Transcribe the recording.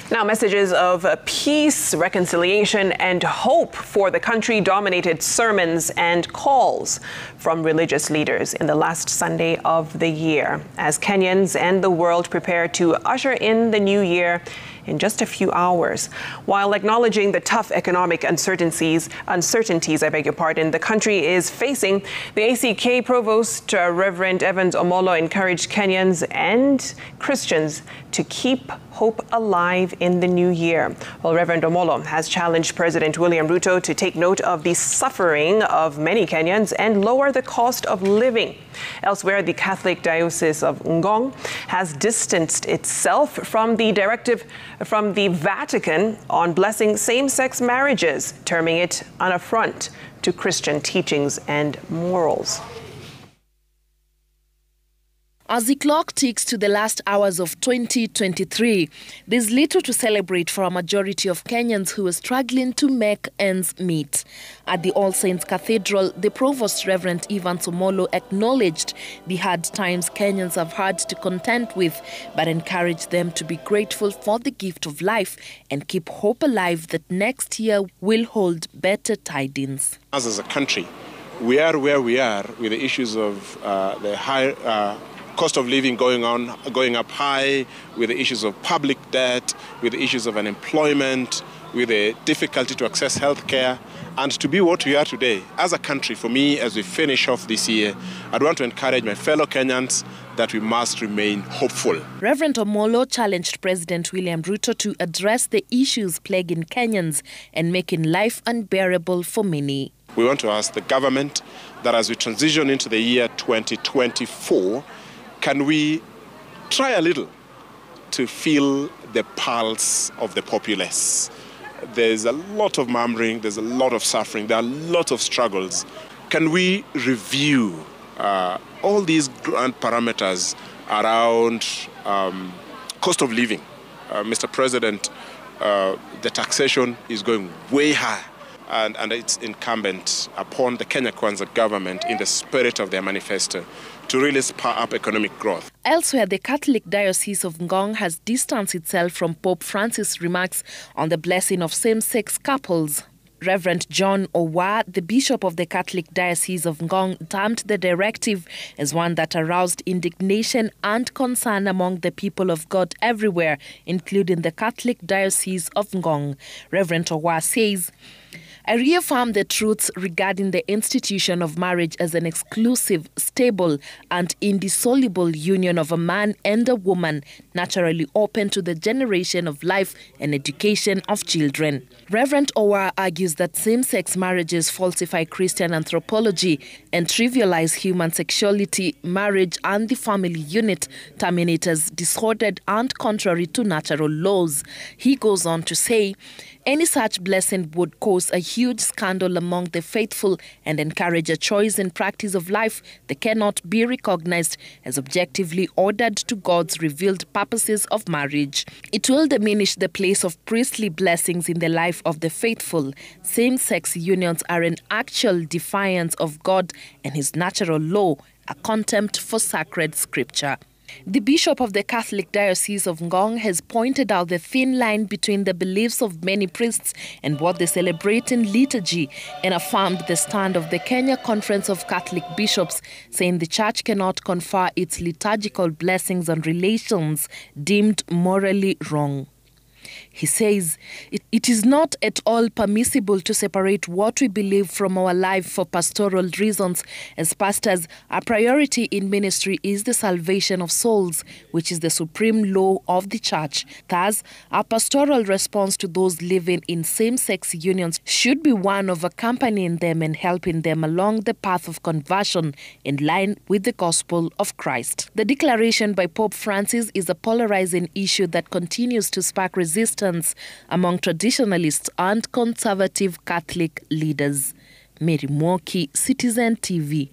Now, messages of peace, reconciliation, and hope for the country dominated sermons and calls from religious leaders in the last Sunday of the year as Kenyans and the world prepare to usher in the new year in just a few hours. While acknowledging the tough economic uncertainties, the country is facing, the ACK Provost, Rev Omollo, encouraged Kenyans and Christians to keep hope alive in the new year. Well, Rev Omollo has challenged President William Ruto to take note of the suffering of many Kenyans and lower the cost of living. Elsewhere, the Catholic diocese of Ngong has distanced itself from the directive from the Vatican on blessing same-sex marriages, terming it an affront to Christian teachings and morals. As the clock ticks to the last hours of 2023, there's little to celebrate for a majority of Kenyans who are struggling to make ends meet. At the All Saints Cathedral, the Provost, Rev Omollo, acknowledged the hard times Kenyans have had to contend with, but encouraged them to be grateful for the gift of life and keep hope alive that next year will hold better tidings. As a country, we are where we are with the issues of the high cost of living going up high, with the issues of public debt, with the issues of unemployment, with the difficulty to access health care, and to be what we are today. As a country, for me, as we finish off this year, I'd want to encourage my fellow Kenyans that we must remain hopeful. Rev Omollo challenged President William Ruto to address the issues plaguing Kenyans and making life unbearable for many. We want to ask the government that as we transition into the year 2024, can we try a little to feel the pulse of the populace? There's a lot of murmuring, there's a lot of suffering, there are a lot of struggles. Can we review all these grand parameters around cost of living? Mr. President, the taxation is going way high. And it's incumbent upon the Kenya Kwanza government, in the spirit of their manifesto, to really spur up economic growth. Elsewhere, the Catholic Diocese of Ngong has distanced itself from Pope Francis' remarks on the blessing of same-sex couples. Reverend John Owa, the Bishop of the Catholic Diocese of Ngong, termed the directive as one that aroused indignation and concern among the people of God everywhere, including the Catholic Diocese of Ngong. Reverend Owa says, "I reaffirm the truths regarding the institution of marriage as an exclusive, stable, and indissoluble union of a man and a woman, naturally open to the generation of life and education of children." Reverend Owa argues that same-sex marriages falsify Christian anthropology and trivialize human sexuality, marriage, and the family unit, terminate as disordered and contrary to natural laws. He goes on to say, "Any such blessing would cause a huge scandal among the faithful and encourage a choice and practice of life that cannot be recognized as objectively ordered to God's revealed purposes of marriage. It will diminish the place of priestly blessings in the life of the faithful. Same-sex unions are an actual defiance of God and His natural law, a contempt for sacred scripture." The Bishop of the Catholic Diocese of Ngong has pointed out the thin line between the beliefs of many priests and what they celebrate in liturgy, and affirmed the stand of the Kenya Conference of Catholic Bishops, saying the Church cannot confer its liturgical blessings on relations deemed morally wrong. He says, it is not at all permissible to separate what we believe from our life for pastoral reasons. As pastors, our priority in ministry is the salvation of souls, which is the supreme law of the Church. Thus, our pastoral response to those living in same-sex unions should be one of accompanying them and helping them along the path of conversion in line with the gospel of Christ. The declaration by Pope Francis is a polarizing issue that continues to spark resistance among traditionalists and conservative Catholic leaders. Mary Mwoki, Citizen TV.